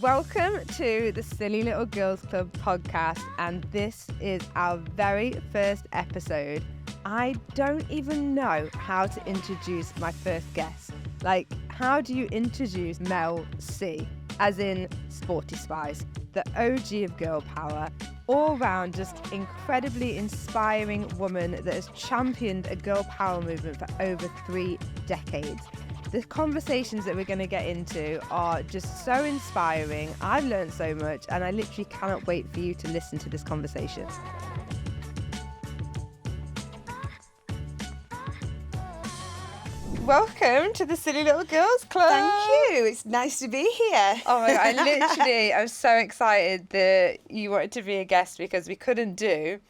Welcome to the Silly Little Girls Club podcast, and this is our very first episode. I don't even know how to introduce my first guest. Like, how do you introduce Mel C, as in Sporty Spice, the OG of girl power, all round just incredibly inspiring woman that has championed a girl power movement for over 3 decades. The conversations that we're going to get into are just so inspiring. I've learned so much, and I literally cannot wait for you to listen to this conversation. Welcome to the Silly Little Girls Club. Thank you. It's nice to be here. Oh my God, I'm so excited that you wanted to be a guest, because we couldn't do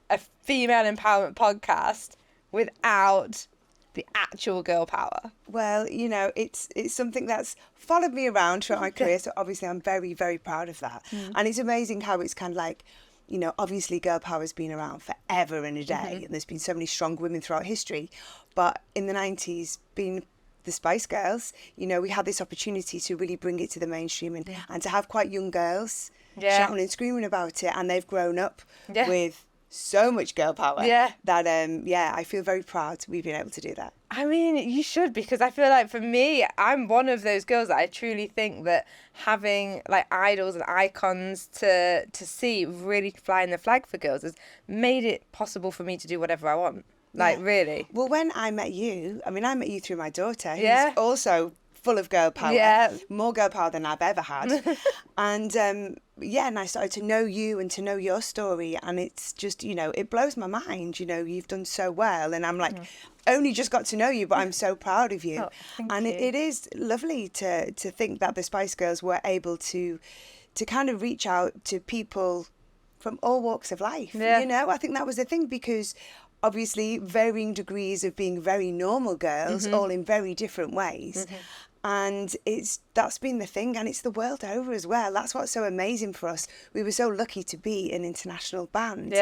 a female empowerment podcast without the actual girl power. Well, you know, it's something that's followed me around throughout my career, so obviously I'm very, very proud of that. And it's amazing how it's kind of like, you know, obviously girl power has been around forever and a day, and there's been so many strong women throughout history. But in the 90s, being the Spice Girls, you know, we had this opportunity to really bring it to the mainstream and to have quite young girls shouting and screaming about it, and they've grown up with so much girl power that I feel very proud we've been able to do that. I mean, you should, because I feel like for me, I'm one of those girls that I truly think that having like idols and icons to see really flying the flag for girls has made it possible for me to do whatever I want. Like, really. Well, when I met you, I met you through my daughter, who's also full of girl power, more girl power than I've ever had. And and I started to know you and to know your story, and it's just, you know, it blows my mind. You know, you've done so well, and I'm like, only just got to know you, but I'm so proud of you. And it is lovely to think that the Spice Girls were able to kind of reach out to people from all walks of life. You know, I think that was the thing, because obviously varying degrees of being very normal girls, all in very different ways. And that's been the thing, and it's the world over as well. That's what's so amazing for us. We were so lucky to be an international band,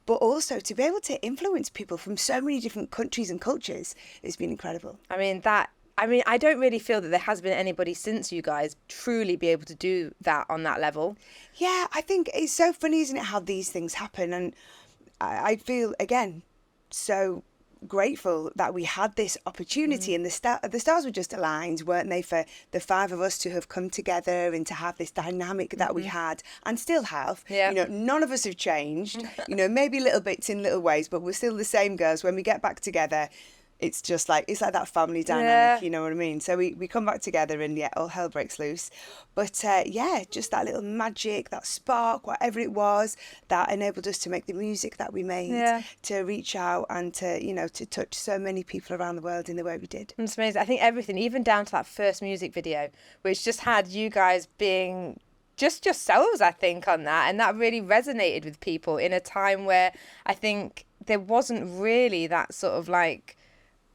but also to be able to influence people from so many different countries and cultures has been incredible. I don't really feel that there has been anybody since you guys truly be able to do that on that level. Yeah, I think it's so funny, isn't it, how these things happen? And I feel, again, so grateful that we had this opportunity, and the stars were just aligned, weren't they, for the 5 of us to have come together and to have this dynamic that we had and still have. You know, none of us have changed. You know, maybe little bits in little ways, but we're still the same girls. When we get back together, it's just like, it's like that family dynamic, you know what I mean? So we come back together, and all hell breaks loose. But just that little magic, that spark, whatever it was, that enabled us to make the music that we made, to reach out and to, you know, to touch so many people around the world in the way we did. It's amazing. I think everything, even down to that first music video, which just had you guys being just yourselves, I think, on that. And that really resonated with people in a time where I think there wasn't really that sort of like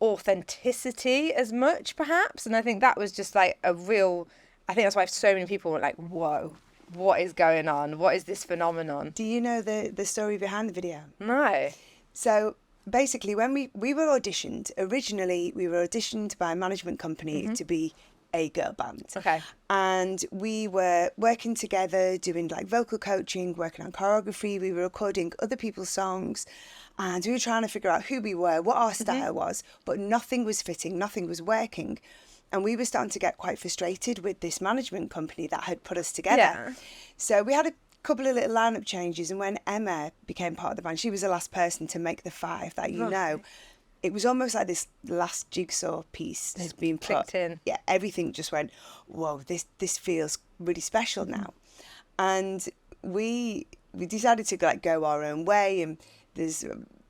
authenticity as much, perhaps. And I think that was just like I think that's why so many people were like, whoa, what is going on? What is this phenomenon? Do you know the story behind the video? No. So basically, when we were auditioned, originally we were auditioned by a management company to be a girl band. Okay. And we were working together, doing like vocal coaching, working on choreography. We were recording other people's songs, and we were trying to figure out who we were, what our style was, but nothing was fitting, nothing was working. And we were starting to get quite frustrated with this management company that had put us together. So we had a couple of little lineup changes, and when Emma became part of the band, she was the last person to make the 5 that you know. It was almost like this last jigsaw piece has been clicked in. Yeah, everything just went, whoa, this feels really special now. And we decided to like go our own way, and there's,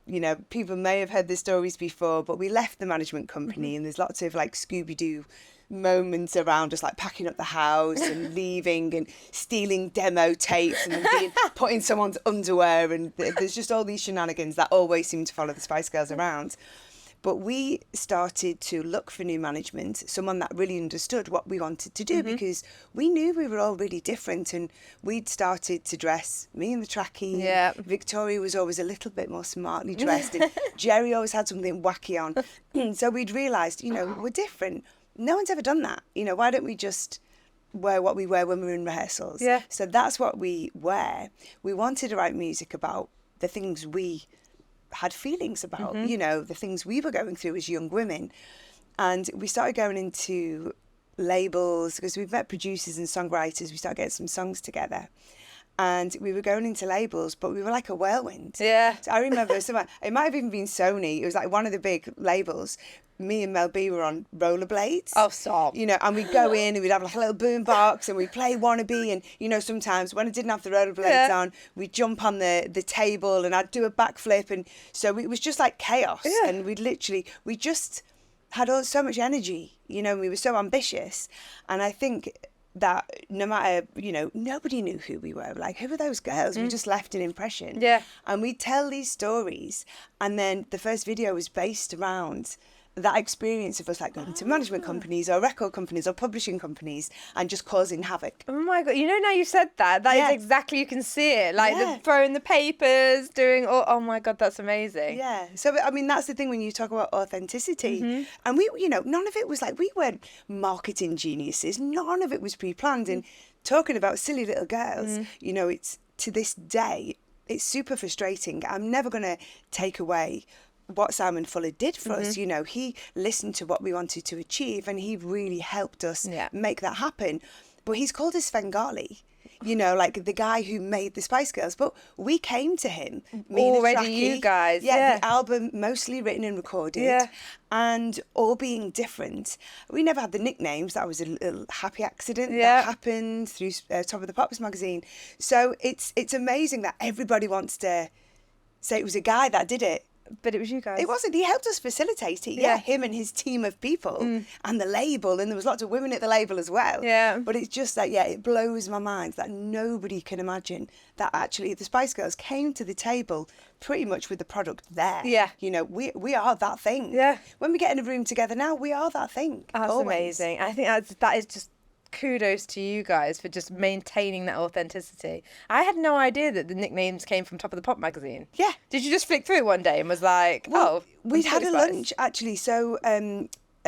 you know, people may have heard the stories before, but we left the management company, and there's lots of like Scooby-Doo moments around us, like packing up the house and leaving and stealing demo tapes and then putting someone's underwear, and there's just all these shenanigans that always seem to follow the Spice Girls around. But we started to look for new management, someone that really understood what we wanted to do, because we knew we were all really different, and we'd started to dress, me in the trackie. Victoria was always a little bit more smartly dressed, and Jerry always had something wacky on. So we'd realised, you know, we're different. No one's ever done that. You know, why don't we just were what we were when we were in rehearsals. Yeah. So that's what we were. We wanted to write music about the things we had feelings about, you know, the things we were going through as young women. And we started going into labels because we've met producers and songwriters. We started getting some songs together. And we were going into labels, but we were like a whirlwind. Yeah. So I remember, it might have even been Sony. It was like one of the big labels. Me and Mel B were on rollerblades. Oh, stop. You know, and we'd go in and we'd have like a little boom box and we'd play Wannabe. And, you know, sometimes when I didn't have the rollerblades on, we'd jump on the table and I'd do a backflip. And so it was just like chaos. Yeah. And we just had so much energy, you know, we were so ambitious. And I think that no matter, you know, nobody knew who we were. Like, who were those girls? We just left an impression. Yeah. And we'd tell these stories. And then the first video was based around that experience of us like going to management companies or record companies or publishing companies and just causing havoc. Oh my God. You know, now you said that is exactly, you can see it. Like throwing the papers, doing oh my God, that's amazing. Yeah. So, I mean, that's the thing when you talk about authenticity. And we, you know, none of it was like, we weren't marketing geniuses. None of it was pre-planned. And talking about silly little girls, you know, it's to this day, it's super frustrating. I'm never going to take away what Simon Fuller did for us. You know, he listened to what we wanted to achieve and he really helped us make that happen. But he's called us Svengali, you know, like the guy who made the Spice Girls. But we came to him, already, you guys. Yeah, the album mostly written and recorded and all being different. We never had the nicknames. That was a little happy accident that happened through Top of the Pops magazine. So it's amazing that everybody wants to say it was a guy that did it. But it was you guys. It wasn't. He helped us facilitate it. Yeah, him and his team of people and the label. And there was lots of women at the label as well. Yeah. But it's just that, it blows my mind that nobody can imagine that actually the Spice Girls came to the table pretty much with the product there. Yeah. You know, we are that thing. Yeah. When we get in a room together now, we are that thing. That's always. amazing. I think that is just kudos to you guys for just maintaining that authenticity. I had no idea that the nicknames came from Top of the Pop magazine. Yeah. Did you just flick through one day and was like, we'd had a lunch actually. So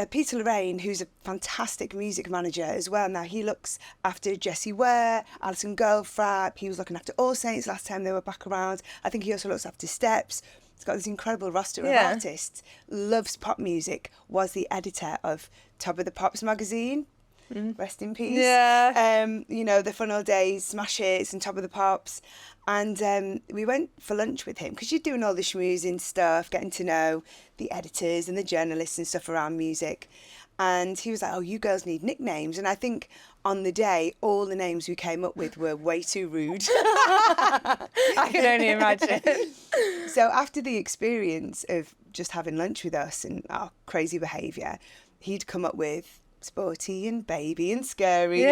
Peter Lorraine, who's a fantastic music manager as well now, he looks after Jessie Ware, Alison Goldfrapp. He was looking after All Saints last time they were back around. I think he also looks after Steps. He's got this incredible roster of artists. Loves pop music. Was the editor of Top of the Pops magazine. Rest in peace. Yeah. You know, the Fun All Days, Smash Hits and Top of the Pops. And we went for lunch with him because you're doing all the schmoozing stuff, getting to know the editors and the journalists and stuff around music. And he was like, oh, you girls need nicknames. And I think on the day, all the names we came up with were way too rude. I can only imagine. So after the experience of just having lunch with us and our crazy behaviour, he'd come up with Sporty and Baby and Scary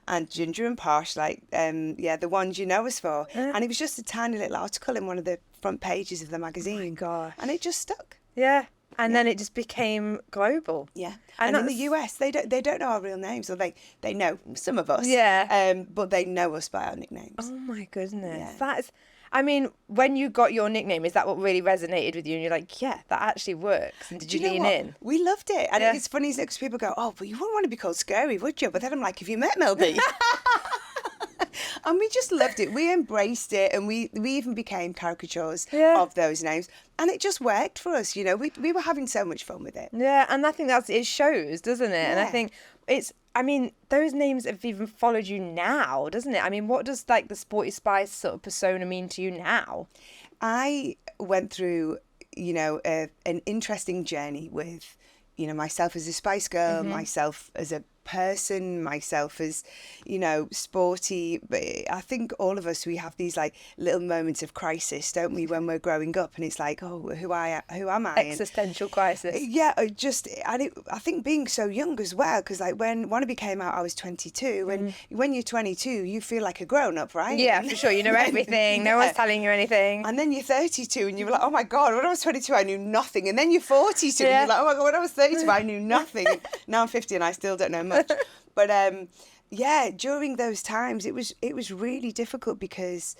and Ginger and Posh, like, the ones you know us for. And it was just a tiny little article in one of the front pages of the magazine. Oh my gosh. And it just stuck. Yeah. And then it just became global. Yeah. And in the US, they don't know our real names, or they know some of us. Yeah. But they know us by our nicknames. Oh my goodness. Yeah. That's, I mean, when you got your nickname, is that what really resonated with you? And you're like, yeah, that actually works. And did you lean in? We loved it. And it's funny because people go, oh, but you wouldn't want to be called Scary, would you? But then I'm like, have you met Mel B? And we just loved it. We embraced it, and we even became caricatures of those names. And it just worked for us, you know. We were having so much fun with it. Yeah, and I think it shows, doesn't it? Yeah. And I think those names have even followed you now, doesn't it? I mean, what does like the Sporty Spice sort of persona mean to you now? I went through, you know, an interesting journey with, you know, myself as a Spice Girl, myself as a person, myself as, you know, sporty. But I think all of us, we have these like little moments of crisis, don't we, when we're growing up, and it's like, oh, who am I? Existential crisis. Yeah, I think being so young as well, because like when Wannabe came out, I was 22, and when you're 22, you feel like a grown up, right? Yeah, for sure. You know everything. No one's telling you anything. And then you're 32, and you're like, oh my God, when I was 22, I knew nothing. And then you're 42, and you're like, oh my God, when I was 32, I knew nothing. Now I'm 50, and I still don't know much. But during those times, it was really difficult because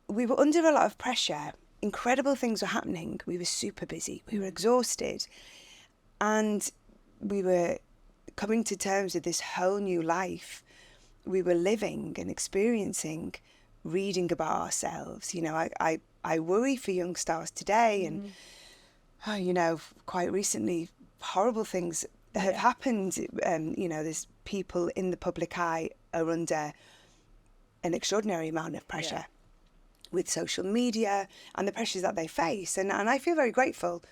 we were under a lot of pressure. Incredible things were happening. We were super busy. We were exhausted, and we were coming to terms with this whole new life we were living and experiencing, reading about ourselves. You know, I worry for young stars today, and you know, quite recently horrible things have happened. You know, there's people in the public eye are under an extraordinary amount of pressure with social media and the pressures that they face, and I feel very grateful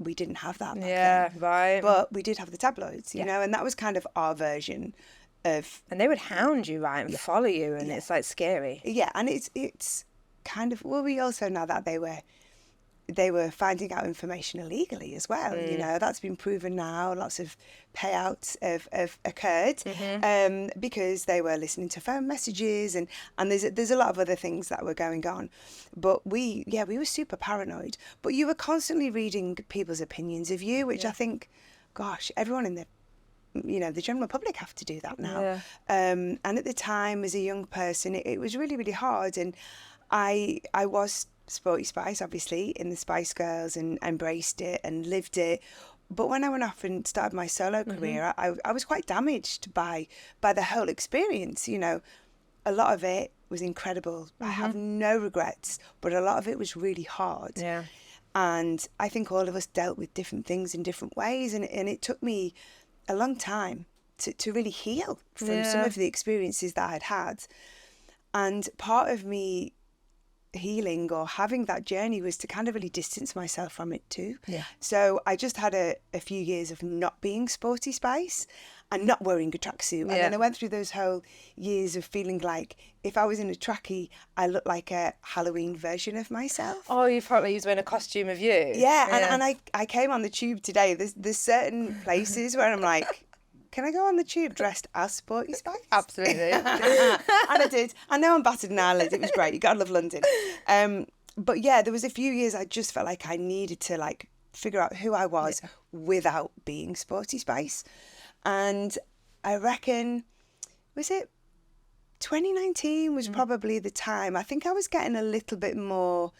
we didn't have that back then. Right. But we did have the tabloids, you know, and that was kind of our version of... And they would hound you, right, and follow you, and it's like scary. Yeah, and it's kind of... Well, we also know that they were finding out information illegally as well. You know, that's been proven now. Lots of payouts have occurred because they were listening to phone messages, and there's a lot of other things that were going on. But we were super paranoid. But you were constantly reading people's opinions of you, which I think, gosh, everyone in the general public have to do that now. Yeah. And at the time, as a young person, it was really, really hard. And I was Sporty Spice, obviously, in the Spice Girls, and embraced it and lived it. But when I went off and started my solo career, I was quite damaged by the whole experience. You know, a lot of it was incredible. I have no regrets, but a lot of it was really hard. Yeah. And I think all of us dealt with different things in different ways, and it took me a long time to really heal from some of the experiences that I'd had. And part of me healing or having that journey was to kind of really distance myself from it too. Yeah. So I just had a few years of not being Sporty Spice and not wearing a tracksuit. And then I went through those whole years of feeling like if I was in a trackie, I looked like a Halloween version of myself. Oh, you felt like you was wearing a costume of you. Yeah. And I came on the tube today. There's certain places where I'm like, can I go on the tube dressed as Sporty Spice? Absolutely. And I did. I know I'm battered in eyelids. It was great. You gotta love London. But yeah, there was a few years I just felt like I needed to like figure out who I was without being Sporty Spice. And I reckon, was it 2019 was probably the time. I think I was getting a little bit more,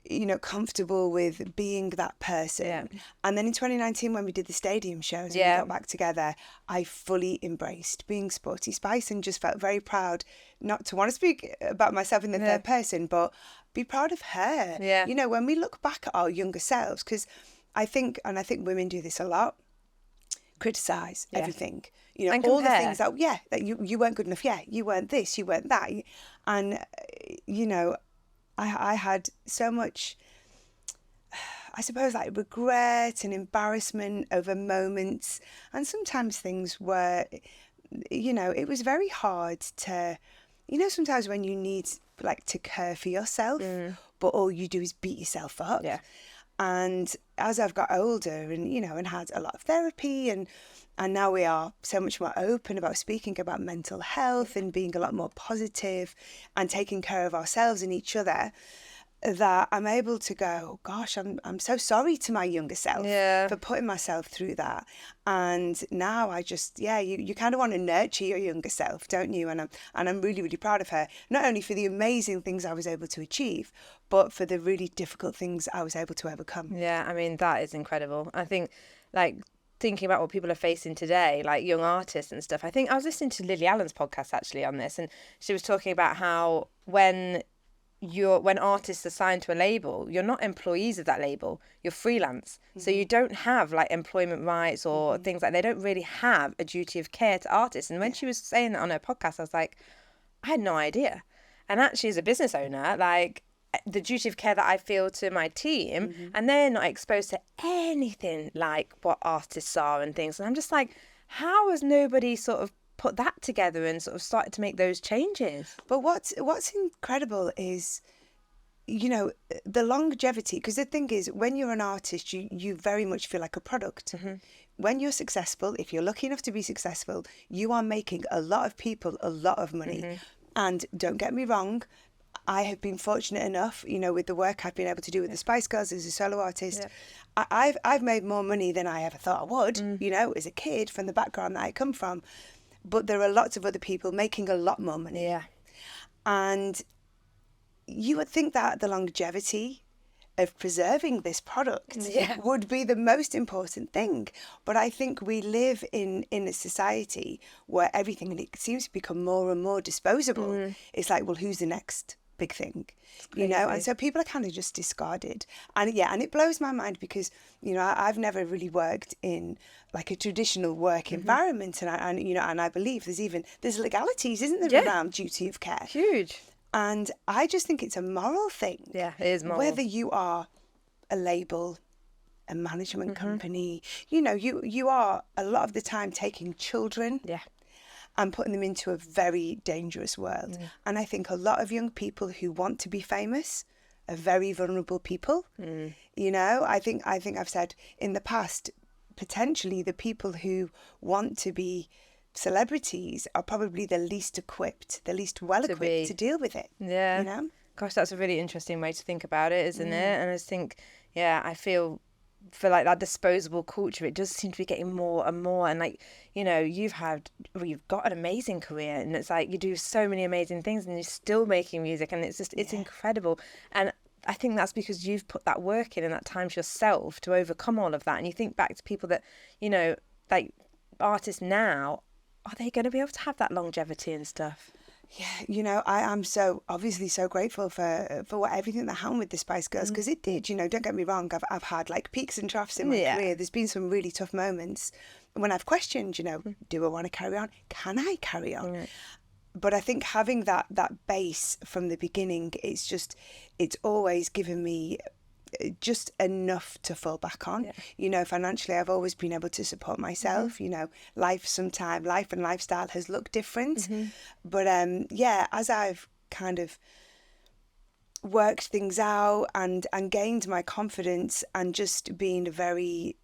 you know, comfortable with being that person. Yeah. And then in 2019, when we did the stadium shows and we got back together, I fully embraced being Sporty Spice and just felt very proud, not to want to speak about myself in the third person, but be proud of her. Yeah. You know, when we look back at our younger selves, because I think women do this a lot, criticise everything. You know, all the things that, that you weren't good enough. Yeah, you weren't this, you weren't that. And, you know, I had so much, I suppose, like regret and embarrassment over moments. And sometimes things were, you know, it was very hard to, you know, sometimes when you need like to care for yourself, but all you do is beat yourself up. Yeah. And as I've got older and, you know, and had a lot of therapy and now we are so much more open about speaking about mental health and being a lot more positive and taking care of ourselves and each other, that I'm able to go, gosh, I'm so sorry to my younger self for putting myself through that. And now I just, you kind of want to nurture your younger self, don't you? And I'm really, really proud of her, not only for the amazing things I was able to achieve, but for the really difficult things I was able to overcome. Yeah, I mean, that is incredible. I think, like, thinking about what people are facing today, like young artists and stuff, I think I was listening to Lily Allen's podcast actually on this, and she was talking about how when artists are signed to a label, you're not employees of that label, you're freelance. So you don't have like employment rights or things like, they don't really have a duty of care to artists. And when she was saying that on her podcast, I was like, I had no idea. And actually as a business owner, like the duty of care that I feel to my team, and they're not exposed to anything like what artists are and things. And I'm just like, how has nobody sort of put that together and sort of started to make those changes? But what's incredible is, you know, the longevity, because the thing is, when you're an artist, you very much feel like a product. When you're successful, if you're lucky enough to be successful, you are making a lot of people a lot of money. And don't get me wrong, I have been fortunate enough, you know, with the work I've been able to do with the Spice Girls as a solo artist. I've made more money than I ever thought I would, you know, as a kid, from the background that I come from. But there are lots of other people making a lot more money. Yeah. And you would think that the longevity of preserving this product would be the most important thing. But I think we live in a society where everything, and it seems to become more and more disposable. It's like, well, who's the next big thing, you know? And so people are kind of just discarded. And and it blows my mind because, you know, I've never really worked in like a traditional work environment, and you know, and I believe there's legalities, isn't there, around duty of care? Huge. And I just think it's a moral thing. Yeah, it is moral. Whether you are a label, a management company, you know, you are a lot of the time taking children and putting them into a very dangerous world. And I think a lot of young people who want to be famous are very vulnerable people. You know, I think I've said in the past, potentially the people who want to be celebrities are probably the least equipped, the least well equipped to deal with it. Yeah. You know? Gosh, that's a really interesting way to think about it, isn't it? And I just think, I feel for like that disposable culture, it does seem to be getting more and more. And like, you know, you've got an amazing career, and it's like you do so many amazing things, and you're still making music, and it's just it's incredible. And I think that's because you've put that work in and that time to yourself to overcome all of that. And you think back to people that, you know, like artists now, are they going to be able to have that longevity and stuff? Yeah, you know, I am so obviously so grateful for everything that happened with the Spice Girls, because it did, you know, don't get me wrong, I've had like peaks and troughs in my career. There's been some really tough moments when I've questioned, you know, do I want to carry on? Can I carry on? But I think having that base from the beginning, it's always given me just enough to fall back on. You know, financially I've always been able to support myself. You know, life and lifestyle has looked different, but as I've kind of worked things out and gained my confidence and just been very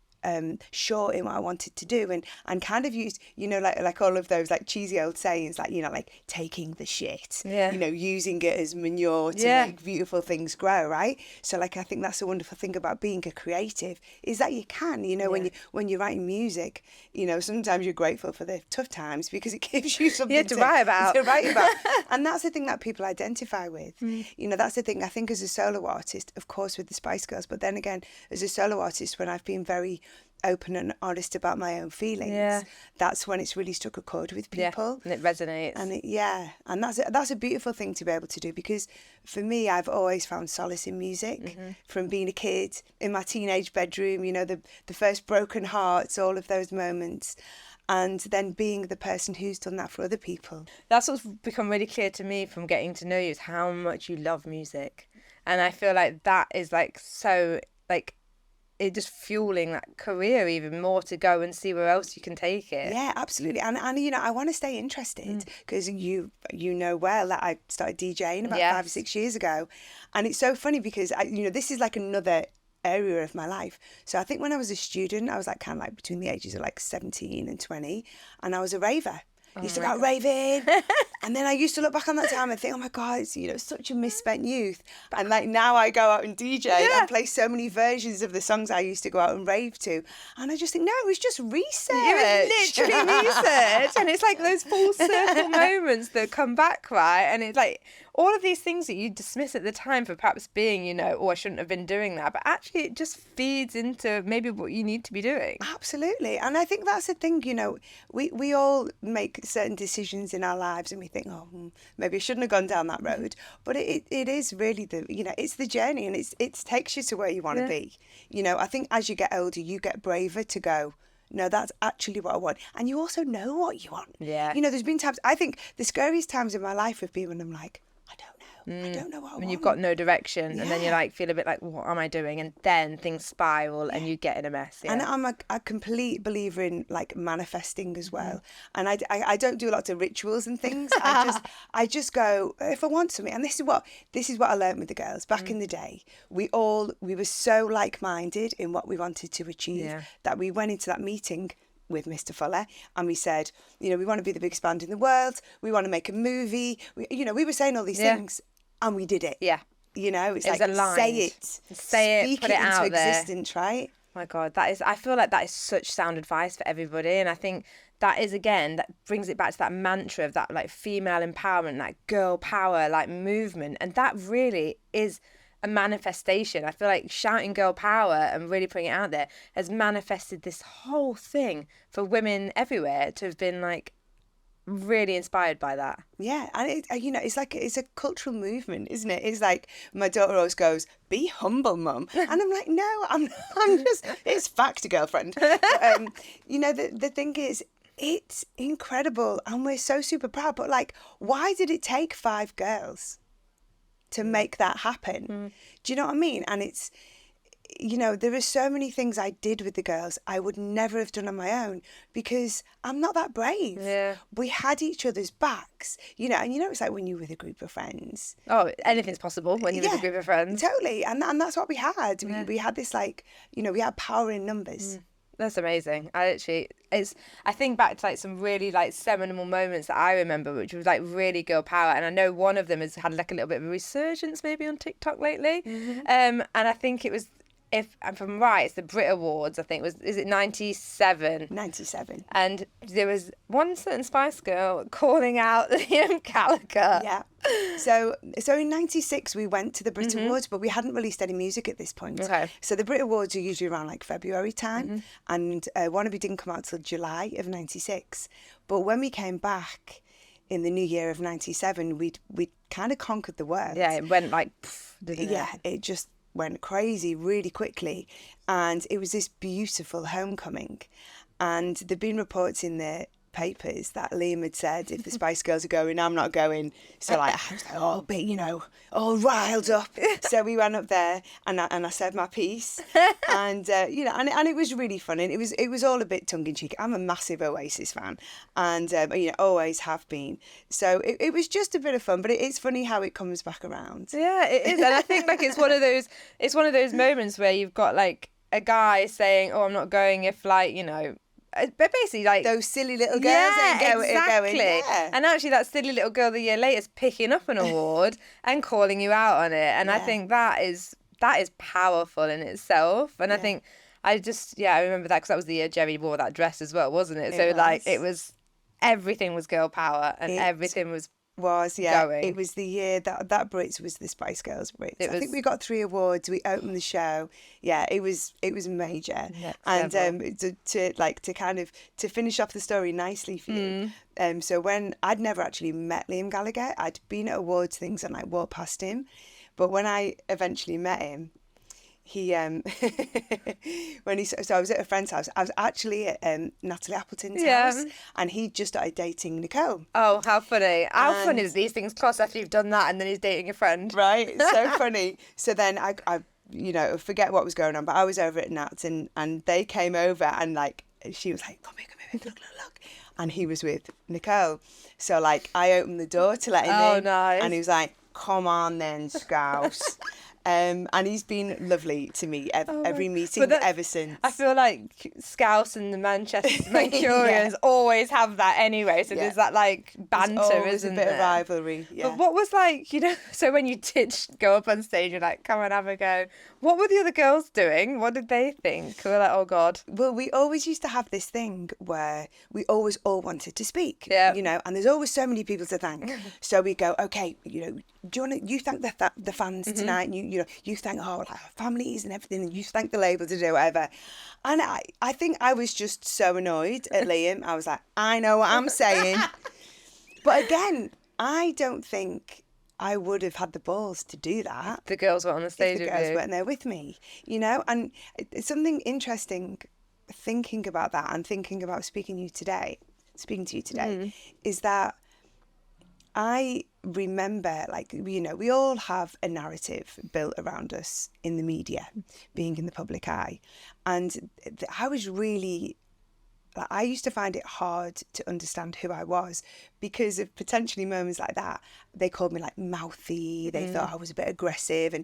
sure in what I wanted to do, and kind of used, you know, like all of those like cheesy old sayings, like, you know, like taking the shit, you know, using it as manure to make beautiful things grow, right? So like I think that's a wonderful thing about being a creative, is that you can, you know, when you're writing music, you know, sometimes you're grateful for the tough times because it gives you something to write about. And that's the thing that people identify with. You know, that's the thing I think as a solo artist, of course with the Spice Girls, but then again as a solo artist, when I've been very open and honest about my own feelings, that's when it's really struck a chord with people, and it resonates, and that's a beautiful thing to be able to do, because for me I've always found solace in music, from being a kid in my teenage bedroom, you know, the first broken hearts, all of those moments, and then being the person who's done that for other people. That's what's become really clear to me from getting to know you, is how much you love music. And I feel like that is like so like it just fueling that career even more to go and see where else you can take it. Yeah, absolutely. And you know, I want to stay interested, because you know well that I started DJing about 5 or 6 years ago. And it's so funny because you know, this is like another area of my life. So I think when I was a student, I was like kind of like between the ages of like 17 and 20, and I was a raver. I used to go out raving, and then I used to look back on that time and think, oh my God, it's, you know, such a misspent youth. And like now I go out and DJ and play so many versions of the songs I used to go out and rave to, and I just think, no, it was just research. It was literally research, and it's like those full circle moments that come back, right? And it's like all of these things that you dismiss at the time for perhaps being, you know, oh, I shouldn't have been doing that, but actually it just feeds into maybe what you need to be doing. Absolutely. And I think that's the thing, you know, we all make certain decisions in our lives and we think, oh, maybe I shouldn't have gone down that road. But it is really it's the journey, and it takes you to where you want to be. You know, I think as you get older, you get braver to go, no, that's actually what I want. And you also know what you want. Yeah. You know, there's been times, I think the scariest times in my life have been when I'm like, I don't know what I want. When you've got no direction, and then you like feel a bit like, what am I doing? And then things spiral and you get in a mess. Yeah. And I'm a complete believer in like manifesting as well. And I don't do lots of rituals and things. I just go, if I want something, and this is what I learned with the girls back in the day. We were so like-minded in what we wanted to achieve that we went into that meeting with Mr. Fuller and we said, you know, we want to be the biggest band in the world, we want to make a movie, we were saying all these things, and we did it. You know, it's like aligned. Say it, put it out into existence, right? My God, I feel like that is such sound advice for everybody, and I think that is, again, that brings it back to that mantra of that like female empowerment, like girl power, like movement, and that really is a manifestation. I feel like shouting girl power and really putting it out there has manifested this whole thing for women everywhere to have been like really inspired by that. Yeah, and it's like it's a cultural movement, isn't it? It's like my daughter always goes, "Be humble, mum," and I'm like, "No, I'm just it's fact, girlfriend." But, the thing is, it's incredible, and we're so super proud. But like, why did it take 5 girls to make that happen? Do you know what I mean? And it's, there are so many things I did with the girls I would never have done on my own because I'm not that brave. Yeah. We had each other's backs, and it's like when you're with a group of friends. Oh, anything's possible when you're with a group of friends. Totally. And that's what we had. Yeah. We had this we had power in numbers. That's amazing. I think back to like some really like seminal moments that I remember, which was like really girl power. And I know one of them has had like a little bit of a resurgence maybe on TikTok lately. And I think it was, if I'm right, it's the Brit Awards, I think. Is it 97? 97. And there was one certain Spice Girl calling out Liam Gallagher. Yeah. So in 96 we went to the Brit Awards, but we hadn't released any music at this point. Okay. So the Brit Awards are usually around like February time, and Wannabe didn't come out till July of 96. But when we came back in the new year of 97, we'd kind of conquered the world. Yeah, it went like, didn't it? Yeah, it just went crazy really quickly, and it was this beautiful homecoming. And there'd been reports in the papers that Liam had said, if the Spice Girls are going, I'm not going. So like I was like, but all riled up. So we went up there and I said my piece, and and it was really fun, and it was all a bit tongue in cheek. I'm a massive Oasis fan, and always have been. So it was just a bit of fun, but it's funny how it comes back around. Yeah, it is, and I think like it's one of those moments where you've got like a guy saying, "Oh, I'm not going," if like but basically like those silly little girls exactly. Yeah. And actually that silly little girl the year later is picking up an award and calling you out on it, and I think that is powerful in itself. And I think I remember that because that was the year Jerry wore that dress as well, wasn't it? It was everything was girl power and everything was going. It was the year that Brits was the Spice Girls Brits. I think we got 3 awards. We opened the show. Yeah, it was major. And to finish off the story nicely for you. So when I'd never actually met Liam Gallagher, I'd been at awards things and walked past him, but when I eventually met him, he so I was at a friend's house. I was actually at Natalie Appleton's house, and he just started dating Nicole. Oh, how funny! How funny is these things cross after you've done that, and then he's dating a friend, right? So funny. So then I forget what was going on, but I was over at Nat's, and they came over, and like she was like, come here, look, and he was with Nicole. So like I opened the door to let him in. Oh, nice. And he was like, come on then, Scouse. And he's been lovely to me every meeting ever since. I feel like Scouse and the Mancunians always have that anyway. So there's that like banter, isn't there? A bit of rivalry. Yeah. But what was like, so when you did go up on stage, you're like, come on, have a go. What were the other girls doing? What did they think? We were like, oh God. Well, we always used to have this thing where we always all wanted to speak. Yeah. And there's always so many people to thank. So we go, okay, do you want to? You thank the fans tonight. And you thank our families and everything, and you thank the label to do whatever. And I think I was just so annoyed at Liam. I was like, I know what I'm saying. But again, I don't think I would have had the balls to do that. The girls were on the stage. If the girls weren't there with me, And it's something interesting thinking about that and thinking about speaking to you today, is that I remember, we all have a narrative built around us in the media, being in the public eye. And I was really, I used to find it hard to understand who I was because of potentially moments like that. They called me Mm. mouthy. They thought I was a bit aggressive.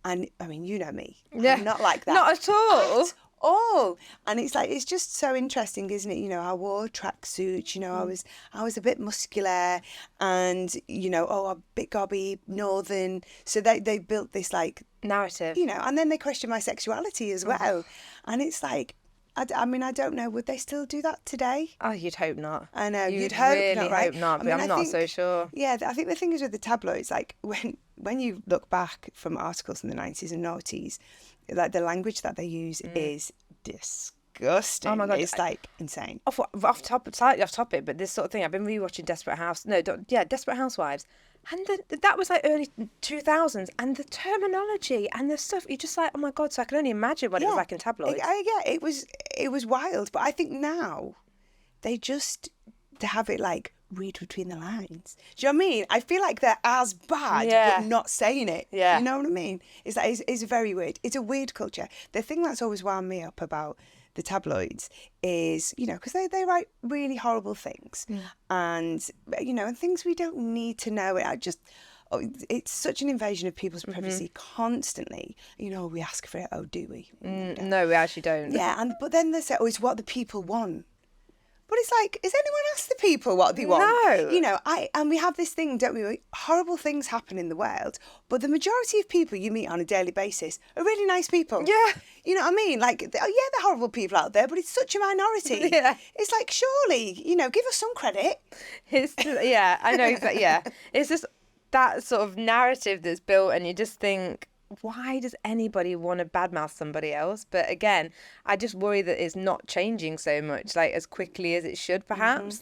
And I mean, you know me. Yeah. I'm not like that. Not at all. All. And it's just so interesting, isn't it? I wore tracksuits, I was a bit muscular and, a bit gobby, northern. So they built this narrative, narrative. And then they questioned my sexuality as well. And it's like, I mean, I don't know. Would they still do that today? Oh, you'd hope not. I know. You'd really hope not, right? hope not, but I'm not so sure. Yeah, I think the thing is with the tabloids, like when you look back from articles in the 90s and noughties, like the language that they use is disgusting. Oh my God. It's like insane. Slightly off topic, but this sort of thing, I've been rewatching Desperate Housewives. And that was like early 2000s, and the terminology and the stuff, you're just like, oh my God, so I can only imagine what it was like in tabloids. It was wild. But I think now they have it like, read between the lines. Do you know what I mean? I feel like they're as bad, but not saying it. Yeah. You know what I mean? It's very weird. It's a weird culture. The thing that's always wound me up about the tabloids is, you know, because they write really horrible things and, you know, and things we don't need to know. It's such an invasion of people's privacy constantly. You know, we ask for it. Oh, do we? No, we actually don't. Yeah, but then they say, oh, it's what the people want. But it's like, has anyone asked the people what they want? No. You know, and we have this thing, don't we? Horrible things happen in the world, but the majority of people you meet on a daily basis are really nice people. Yeah. You know what I mean? Like, they're horrible people out there, but it's such a minority. Yeah. It's like, surely, you know, give us some credit. I know exactly. Yeah. It's just that sort of narrative that's built, and you just think, why does anybody want to badmouth somebody else? But again, I just worry that it's not changing so much, like as quickly as it should, perhaps.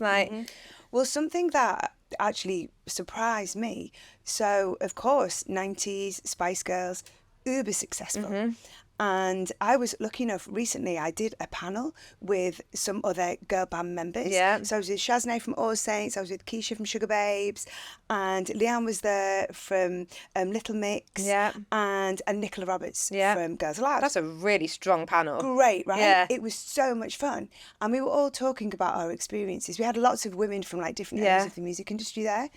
Well, something that actually surprised me. So, of course, 90s Spice Girls, uber successful. And I was lucky enough, recently I did a panel with some other girl band members. Yeah. So I was with Shaznay from All Saints, I was with Keisha from Sugar Babes, and Leanne was there from Little Mix, and Nicola Roberts from Girls Aloud. That's a really strong panel. Great, right? Yeah. It was so much fun. And we were all talking about our experiences. We had lots of women from like different areas of the music industry there.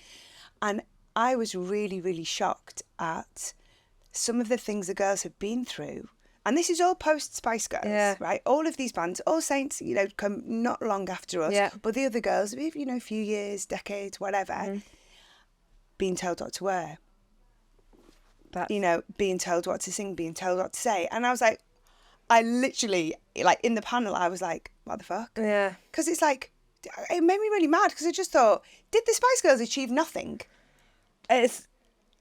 And I was really, really shocked at some of the things the girls have been through. And this is all post-Spice Girls, right? All of these bands, All Saints, you know, come not long after us. But the other girls, you know, a few years, decades, whatever, being told what to wear. You know, being told what to sing, being told what to say. And I was like, I literally, like, in the panel, I was like, what the fuck? Yeah. Because it's like, it made me really mad, because I just thought, did the Spice Girls achieve nothing?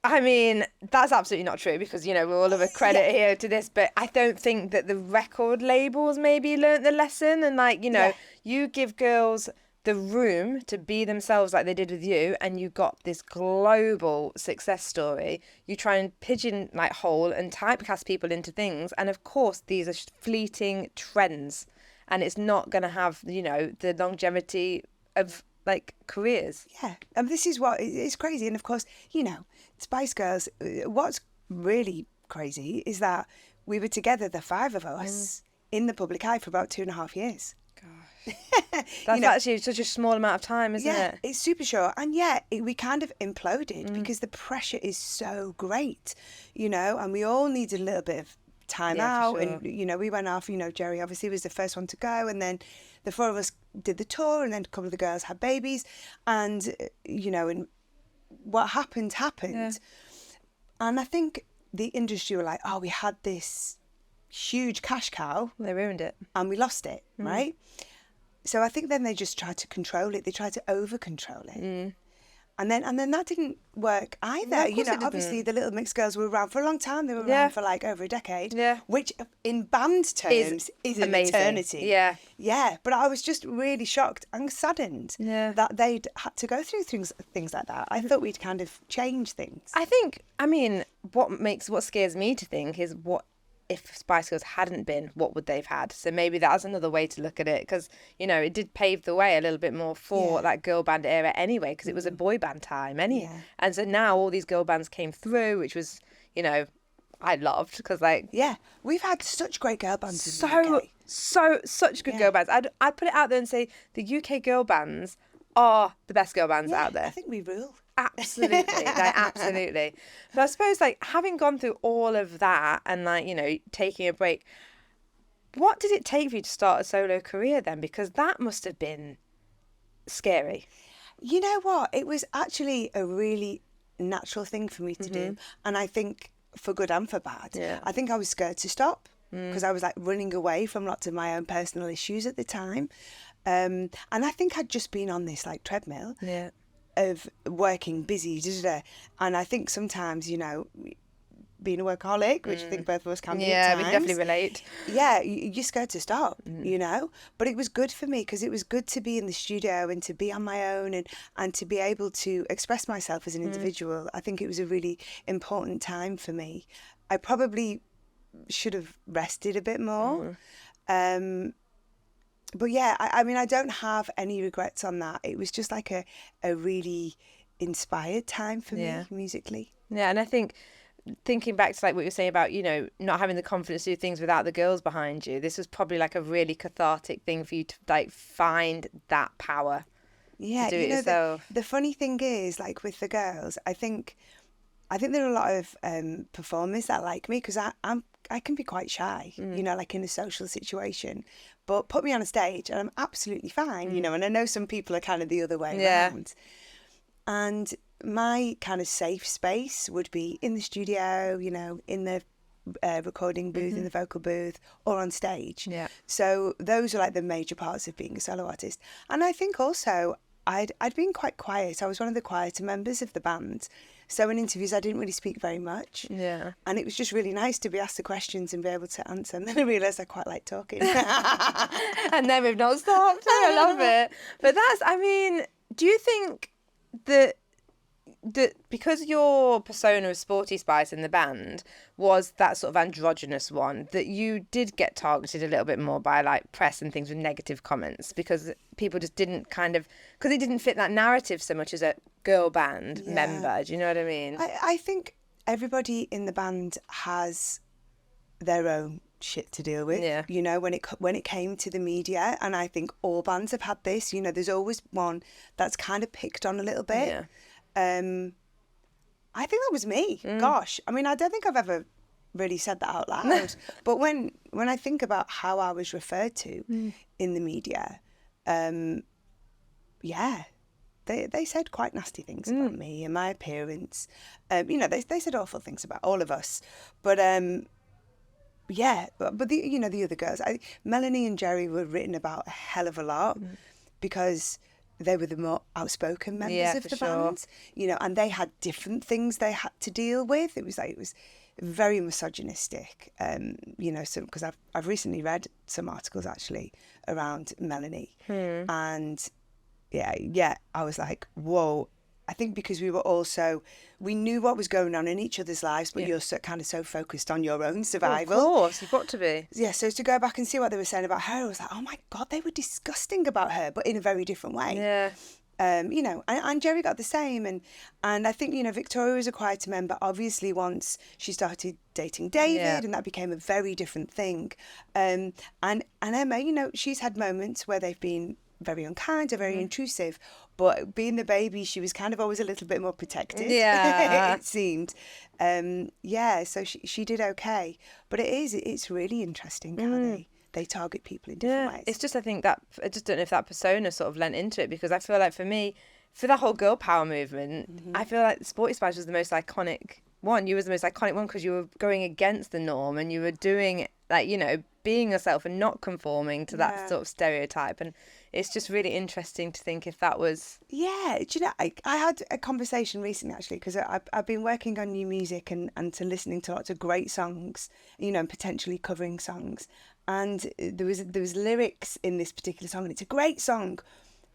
I mean, that's absolutely not true, because, you know, we're all of a credit here to this, but I don't think that the record labels maybe learnt the lesson. And, like, you know, you give girls the room to be themselves like they did with you, and you got this global success story. You try and hole and typecast people into things. And, of course, these are fleeting trends, and it's not going to have, you know, the longevity of, like, careers. Yeah. And this is what it's crazy. And, of course, you know, Spice Girls, what's really crazy is that we were together, the five of us, in the public eye for about 2.5 years. Gosh. That's actually such a small amount of time, isn't it? Yeah, it's super short. And yet we kind of imploded because the pressure is so great, you know, and we all needed a little bit of time out. Sure. And, you know, we went off, you know, Jerry obviously was the first one to go, and then the four of us did the tour, and then a couple of the girls had babies, and, you know, and what happened. Yeah. And I think the industry were like, oh, we had this huge cash cow. They ruined it. And we lost it, right? So I think then they just tried to control it. They tried to over-control it. And then that didn't work either. No, you know, obviously the Little Mix girls were around for a long time. They were around for like over a decade. Yeah. Which in band terms is an eternity. Yeah. Yeah. But I was just really shocked and saddened that they'd had to go through things like that. I thought we'd kind of change things. I mean, what scares me to think is what if Spice Girls hadn't been, what would they've had? So maybe that's another way to look at it, because, you know, it did pave the way a little bit more for that girl band era anyway, because it was a boy band time anyway. And so now all these girl bands came through, which was, you know, I loved, because like... Yeah, we've had such great girl bands in the UK. Such good girl bands. I'd put it out there and say the UK girl bands are the best girl bands out there. I think we rule. Absolutely, absolutely. But I suppose, like, having gone through all of that and, like, you know, taking a break, what did it take for you to start a solo career then? Because that must have been scary. You know what? It was actually a really natural thing for me to do. And I think for good and for bad. Yeah. I think I was scared to stop. because I was like running away from lots of my own personal issues at the time. And I think I'd just been on this like treadmill of working busy, and I think sometimes, you know, being a workaholic, which I think both of us can be at times. Yeah, we definitely relate. Yeah, you're scared to stop, you know? But it was good for me because it was good to be in the studio and to be on my own and to be able to express myself as an individual. I think it was a really important time for me. I probably should have rested a bit more. But yeah, I mean, I don't have any regrets on that. It was just like a really inspired time for me musically. Yeah, and I think thinking back to like what you're saying about, you know, not having the confidence to do things without the girls behind you, this was probably like a really cathartic thing for you to like find that power to do it yourself. The funny thing is, like with the girls, I think there are a lot of performers that like me because I can be quite shy, you know, like in a social situation. But put me on a stage and I'm absolutely fine, you know, and I know some people are kind of the other way around. And my kind of safe space would be in the studio, you know, in the recording booth, in the vocal booth, or on stage. Yeah. So those are like the major parts of being a solo artist. And I think also I'd been quite quiet. I was one of the quieter members of the band. So in interviews, I didn't really speak very much. Yeah. And it was just really nice to be asked the questions and be able to answer. And then I realised I quite like talking. And then we've not stopped. I love it. But that's, I mean, do you think that because your persona of Sporty Spice in the band was that sort of androgynous one, that you did get targeted a little bit more by like press and things with negative comments because people just didn't because it didn't fit that narrative so much as a girl band member? Do you know what I mean? I think everybody in the band has their own shit to deal with, you know, when it came to the media, and I think all bands have had this, you know, there's always one that's kind of picked on a little bit. I think that was me. Gosh, I mean, I don't think I've ever really said that out loud. But when I think about how I was referred to in the media, they said quite nasty things about me and my appearance. You know, they said awful things about all of us. But but the, you know, the other girls, Melanie and Jerry were written about a hell of a lot because they were the more outspoken members of the band, you know, and they had different things they had to deal with. It was very misogynistic, you know, so because I've recently read some articles actually around Melanie, and I was like, whoa. I think because we knew what was going on in each other's lives, but you're so focused on your own survival. Well, of course, you've got to be. Yeah, so to go back and see what they were saying about her, I was like, oh my God, they were disgusting about her, but in a very different way. Yeah. You know, and Jerry got the same. And I think, you know, Victoria was a quieter member, obviously, once she started dating David, and that became a very different thing. And Emma, you know, she's had moments where they've been very unkind or very intrusive, but being the baby, she was kind of always a little bit more protected. Yeah. It seemed. So she did okay. But it's really interesting how they target people in different ways. It's just, I think that, I just don't know if that persona sort of lent into it, because I feel like for me, for the whole girl power movement, I feel like Sporty Spice was the most iconic one. You was the most iconic one because you were going against the norm and you were doing, like, you know, being yourself and not conforming to that sort of stereotype. And it's just really interesting to think if that was... Yeah, do you know, I had a conversation recently, actually, because I've been working on new music and to listening to lots of great songs, you know, and potentially covering songs. And there was lyrics in this particular song, and it's a great song,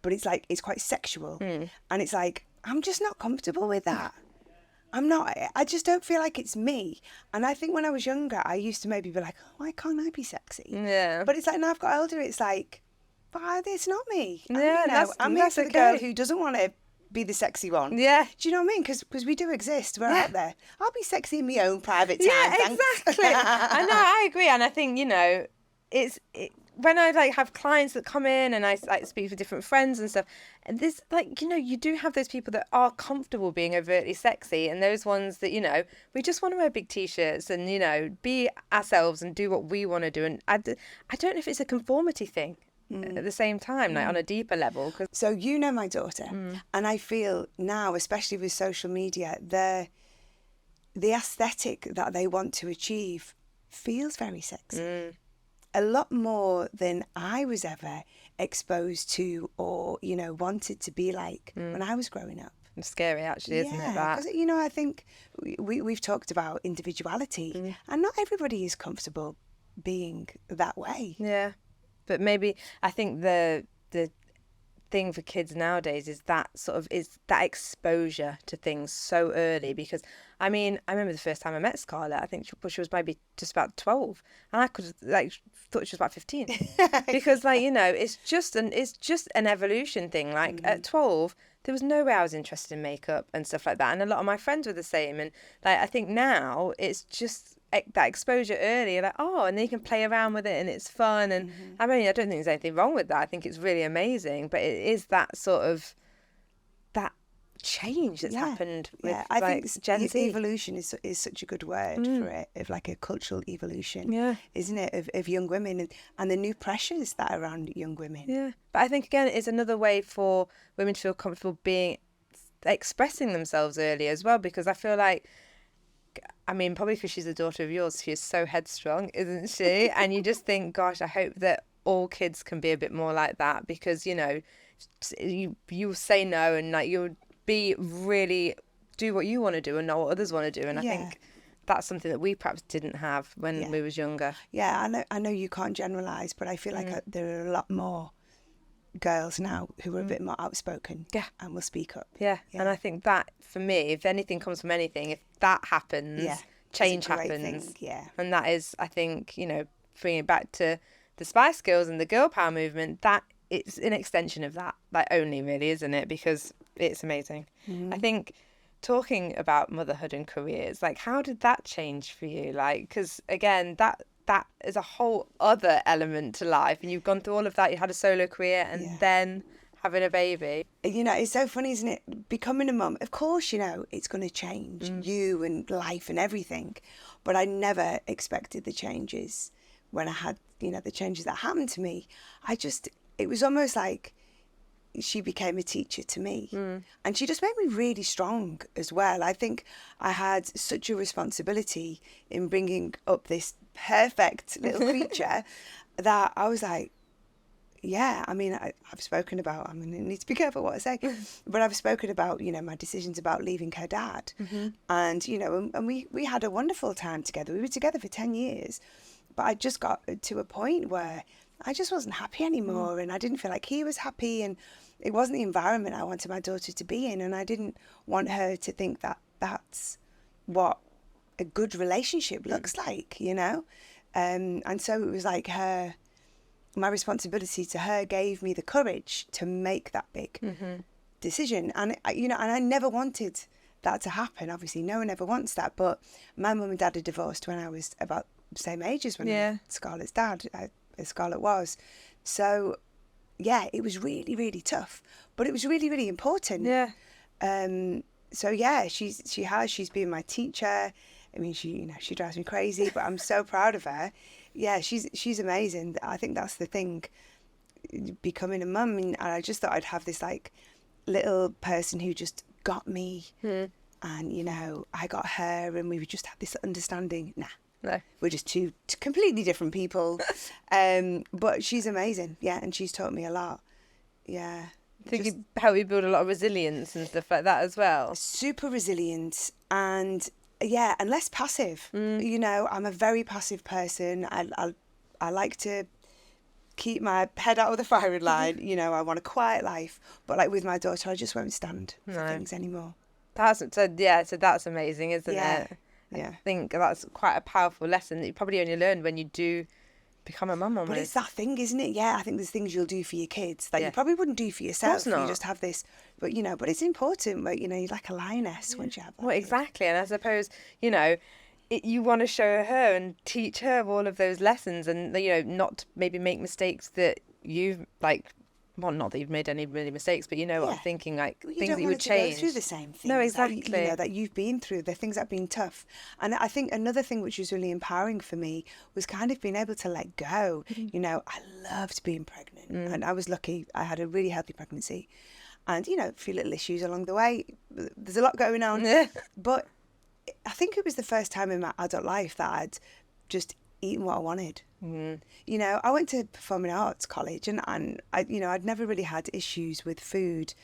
but it's like, it's quite sexual. And it's like, I'm just not comfortable with that. I just don't feel like it's me. And I think when I was younger, I used to maybe be like, oh, why can't I be sexy? Yeah. But it's like, now I've got older, it's like, but it's not me. Yeah, I'm here for the girl who doesn't want to be the sexy one. Yeah. Do you know what I mean? Because we do exist. We're out there. I'll be sexy in my own private time. Yeah, exactly. I know, I agree. And I think, you know, when I like have clients that come in and I like speak with different friends and stuff, and this, like, you know, you do have those people that are comfortable being overtly sexy, and those ones that, you know, we just want to wear big t-shirts and, you know, be ourselves and do what we want to do. And I don't know if it's a conformity thing at the same time, like on a deeper level. So you know my daughter, and I feel now, especially with social media, the aesthetic that they want to achieve feels very sexy. A lot more than I was ever exposed to or, you know, wanted to be like when I was growing up. It's scary, actually, isn't it? That? Because, you know, I think we've talked about individuality and not everybody is comfortable being that way. Yeah. But maybe I think the thing for kids nowadays is that exposure to things so early, because I mean, I remember the first time I met Scarlett, I think she was maybe just about 12 and I could thought she was about 15 because like, you know, it's just an evolution thing. Like at 12 there was no way I was interested in makeup and stuff like that, and a lot of my friends were the same, and like I think now it's just that exposure early, like, oh, and then you can play around with it and it's fun. And I mean, I don't think there's anything wrong with that. I think it's really amazing, but it is that sort of that change that's happened with I like think Gen Z. Evolution is such a good word for it, of like a cultural evolution, isn't it, of young women and the new pressures that are around young women. Yeah, but I think again it's another way for women to feel comfortable expressing themselves early as well, because I feel like, I mean, probably because she's a daughter of yours, she is so headstrong, isn't she? And you just think, gosh, I hope that all kids can be a bit more like that, because, you know, you say no and like you'll be really do what you want to do and not what others want to do. And I think that's something that we perhaps didn't have when we was younger. Yeah, I know you can't generalise, but I feel like there are a lot more girls now who are a bit more outspoken and will speak up. Yeah, and I think that, for me, if anything comes from anything, if that happens, change happens. Yeah. And that is, I think, you know, bringing it back to the Spice Girls and the girl power movement, that it's an extension of that, like only really, isn't it? Because it's amazing. I think talking about motherhood and careers, like how did that change for you? Like, because again, that is a whole other element to life, and you've gone through all of that. You had a solo career and then having a baby. You know, it's so funny, isn't it? Becoming a mum, of course, you know, it's going to change you and life and everything. But I never expected the changes when I had, you know, the changes that happened to me. It was almost like she became a teacher to me. And she just made me really strong as well. I think I had such a responsibility in bringing up this perfect little creature that I was like, yeah, I mean, I've spoken about, I mean, I need to be careful what I say, but I've spoken about, you know, my decisions about leaving her dad. And, you know, and we had a wonderful time together. We were together for 10 years, but I just got to a point where I just wasn't happy anymore, and I didn't feel like he was happy, and it wasn't the environment I wanted my daughter to be in, and I didn't want her to think that that's what a good relationship looks like, you know? And so it was like my responsibility to her gave me the courage to make that big decision. And, you know, and I never wanted that to happen. Obviously, no one ever wants that, but my mum and dad had divorced when I was about the same age as when Scarlett's dad, as Scarlett was. So, yeah, it was really, really tough, but it was really, really important. Yeah. So yeah, she's been my teacher. I mean, she drives me crazy, but I'm so proud of her. Yeah, she's amazing. I think that's the thing, becoming a mum. And I just thought I'd have this like little person who just got me, and you know, I got her, and we would just have this understanding. No, we're just two completely different people. But she's amazing. Yeah, and she's taught me a lot. Yeah. I think it helped you build a lot of resilience and stuff like that as well. Super resilient and less passive. You know, I'm a very passive person. I like to keep my head out of the firing line. You know, I want a quiet life. But like with my daughter, I just won't stand for things anymore. So that's amazing, isn't it? Yeah. I think that's quite a powerful lesson that you probably only learn when you do become a mum almost. But it's that thing, isn't it? Yeah, I think there's things you'll do for your kids that you probably wouldn't do for yourself. Of course not. You just have this, but you know, but it's important. But you know, you're like a lioness once you have that. Well, exactly, and I suppose, you know, you want to show her and teach her all of those lessons, and you know, not maybe make mistakes that you've like. Well, not that you've made any really mistakes, but you know what I'm thinking, like things that you would change. Go through the same things. No, exactly. That, you know, that you've been through, the things that have been tough. And I think another thing which was really empowering for me was kind of being able to let go. You know, I loved being pregnant, and I was lucky. I had a really healthy pregnancy, and you know, a few little issues along the way. There's a lot going on, but I think it was the first time in my adult life that I'd just eating what I wanted. You know, I went to performing arts college, and I, you know, I'd never really had issues with food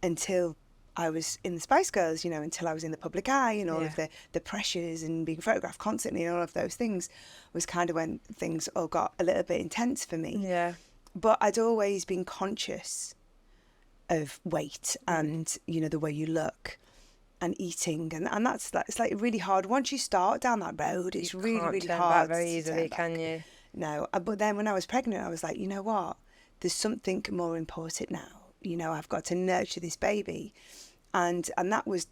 until I was in the Spice Girls, you know, until I was in the public eye, and all of the pressures and being photographed constantly and all of those things was kind of when things all got a little bit intense for me. Yeah. But I'd always been conscious of weight and, you know, the way you look and eating, and that's like really hard. Once you start down that road, it's really hard. You can't turn back very easily, can you? No, but then when I was pregnant, I was like, you know what? There's something more important now. You know, I've got to nurture this baby, and that was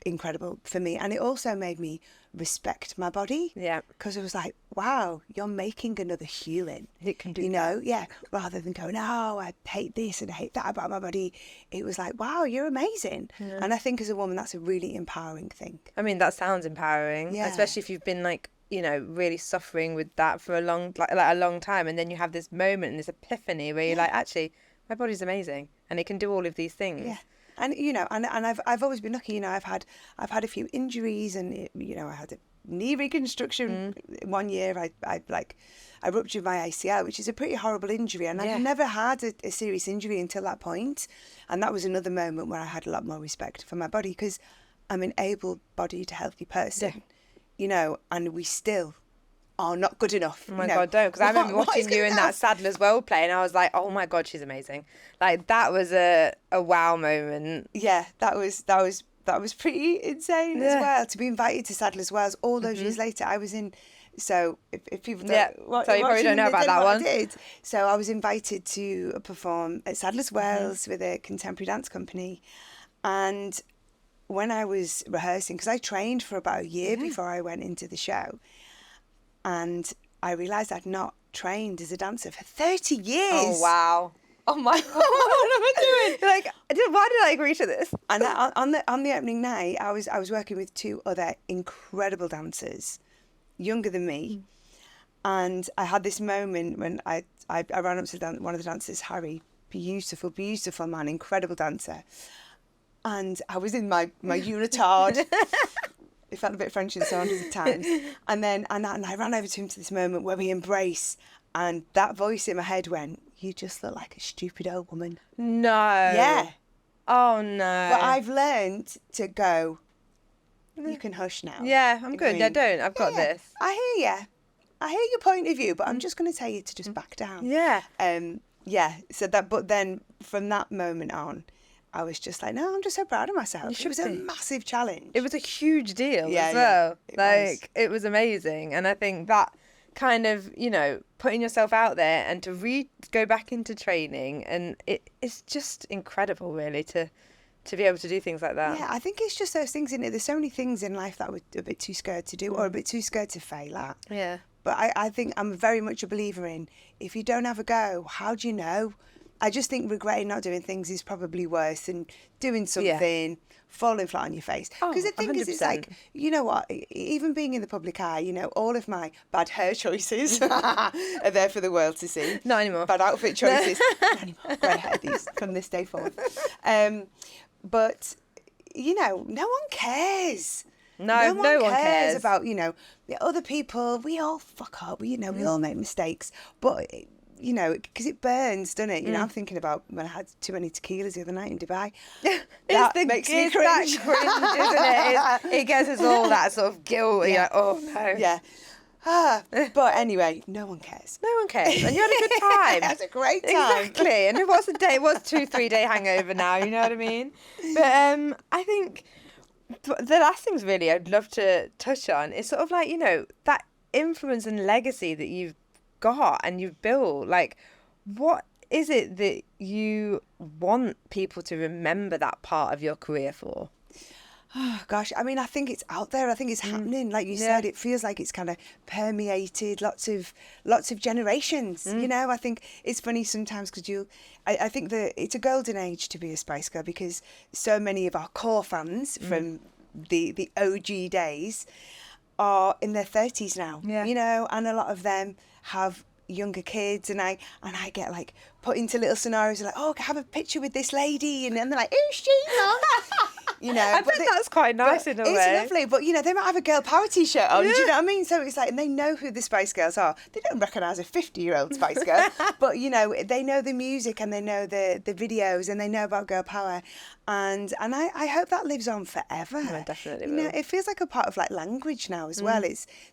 incredible for me. And it also made me respect my body. Yeah. Because I was like, wow, you're making another human. It can do, you know, yeah. Rather than going, oh, I hate this and I hate that about my body. It was like, wow, you're amazing. Yeah. And I think as a woman, that's a really empowering thing. I mean, that sounds empowering, especially if you've been like, you know, really suffering with that for a long time, and then you have this moment and this epiphany where you're like, actually, my body's amazing and it can do all of these things. Yeah. And you know, and I've always been lucky. You know, I've had a few injuries, and you know, I had a knee reconstruction 1 year. I ruptured my ACL, which is a pretty horrible injury, and I've never had a serious injury until that point. And that was another moment where I had a lot more respect for my body, because I'm an able-bodied, healthy person. Yeah. You know, and we still are not good enough. Oh my God, don't. Because I remember watching you in that Sadler's World play, and I was like, oh my God, she's amazing. Like, that was a wow moment. Yeah, that was pretty insane as well. To be invited to Sadler's Wells all those years later. I was in, so if people don't, so you probably don't know about that one. I did. So I was invited to perform at Sadler's Wells with a contemporary dance company. And when I was rehearsing, because I trained for about a year before I went into the show, and I realised I'd not trained as a dancer for 30 years. Oh, wow. Oh, my God. What am I doing? Like, why did I agree to this? And on the opening night, I was working with two other incredible dancers, younger than me. And I had this moment when I ran up to one of the dancers, Harry, beautiful, beautiful man, incredible dancer. And I was in my unitard. It felt a bit French and sounded at times. And I ran over to him to this moment where we embrace, and that voice in my head went, you just look like a stupid old woman. No. Yeah. Oh, no. But I've learned to go, you can hush now. Yeah, I'm good. I don't. I've got this. I hear you. I hear your point of view, but I'm just going to tell you to just back down. Yeah. So but then from that moment on, I was just like, no, I'm just so proud of myself. It was a massive challenge. It was a huge deal as well. It was amazing. And I think that kind of, you know, putting yourself out there and to go back into training, and it's just incredible, really, to be able to do things like that. Yeah, I think it's just those things in it. There's so many things in life that we're a bit too scared to do or a bit too scared to fail at. Yeah. But I think I'm very much a believer in, if you don't have a go, how do you know? I just think regretting not doing things is probably worse than doing something, falling flat on your face. Because the thing 100%. Is, it's like, you know what, even being in the public eye, you know, all of my bad hair choices are there for the world to see. Not anymore. Bad outfit choices. Not anymore. Grey hair these from this day forward. But, you know, no one cares. No one cares about, you know, the other people. We all fuck up. We all make mistakes. But... you know, because it burns, doesn't it? You know, I'm thinking about when I had too many tequilas the other night in Dubai. That makes me cringe. That cringe, isn't it? It gives us all that sort of guilt. Yeah. Like, oh, no. Yeah. But anyway, no one cares. No one cares. And you had a good time. It was a great time. Exactly. And it was a day. It was 2-3 day hangover now, you know what I mean? But I think the last things really I'd love to touch on is sort of like, you know, that influence and legacy that you've got and you've built. Like, what is it that you want people to remember that part of your career for? Oh gosh, I mean, I think it's out there. I think it's happening. Like you said, it feels like it's kind of permeated lots of generations. You know, I think it's funny sometimes because I think that it's a golden age to be a Spice Girl, because so many of our core fans from the OG days are in their 30s now. Yeah. You know, and a lot of them have younger kids, and I get like put into little scenarios like, oh, have a picture with this lady, and then they're like, who's she, Mum? you know. I bet that's quite nice in a way. It's lovely, but, you know, they might have a girl power t-shirt on, do you know what I mean? So it's like, and they know who the Spice Girls are. They don't recognise a 50-year-old Spice Girl, but, you know, they know the music and they know the videos and they know about girl power. And I hope that lives on forever. I definitely will. You know, it feels like a part of like language now as well.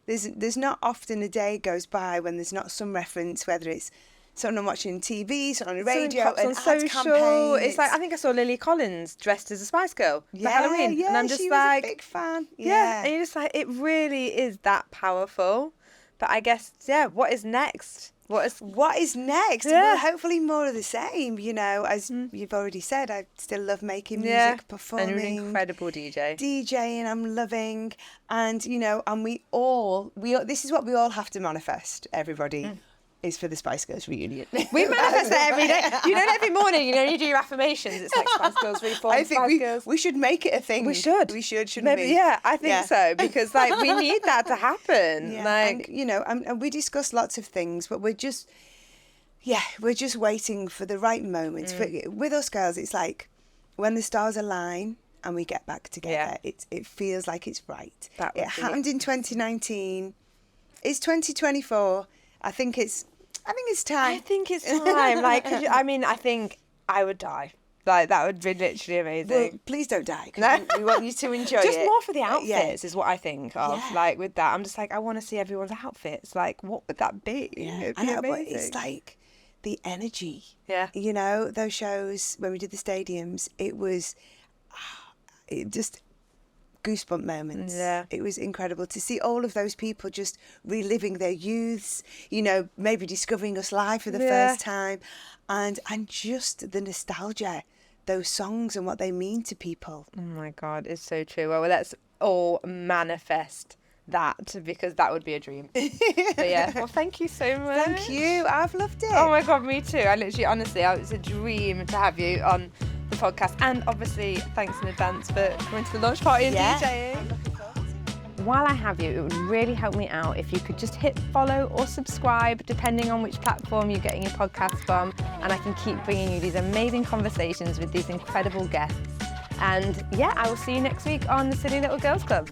There's not often a day goes by when there's not some reference, whether it's someone I'm watching TV, someone on the radio, and on social. Campaign. It's like, I think I saw Lily Collins dressed as a Spice Girl for Halloween, yeah, and I'm just she like, was a big fan. Yeah, and you're just like, it really is that powerful. But I guess, what is next? What is next? Yeah. Well, hopefully more of the same. You know, as you've already said, I still love making music, performing. And you're an incredible DJ. DJing, I'm loving. And, you know, and we this is what we all have to manifest, everybody. Is for the Spice Girls reunion. We manifest that every day. You know, every morning, you know, you do your affirmations. It's like Spice Girls reform. I think we should make it a thing. We should, shouldn't maybe, we? Yeah, I think so, because like we need that to happen. Yeah. Like, and, you know, and we discuss lots of things, but we're just waiting for the right moment. With us girls, it's like when the stars align and we get back together. It feels like it's right. It happened in 2019. It's 2024. I think it's time. I think it's time. Like, I think I would die. Like, that would be literally amazing. Well, please don't die. No. We want you to enjoy just it. More for the outfits is what I think of. Yeah. Like, with that, I'm just like, I want to see everyone's outfits. Like, what would that be? Yeah. It'd be amazing. But it's like the energy. Yeah. You know, those shows when we did the stadiums, it was just goosebump moments. Yeah. It was incredible to see all of those people just reliving their youths, you know, maybe discovering us live for the first time, and just the nostalgia, those songs and what they mean to people. Oh my God, it's so true. Well, let's all manifest that, because that would be a dream. But yeah, well, thank you so much. Thank you. I've loved it. Oh my God, me too. I literally, honestly, it's a dream to have you on the podcast, and obviously thanks in advance for coming to the launch party and DJing. While I have you, it would really help me out if you could just hit follow or subscribe, depending on which platform you're getting your podcast from, and I can keep bringing you these amazing conversations with these incredible guests. And I will see you next week on the Silly Little Girls Club.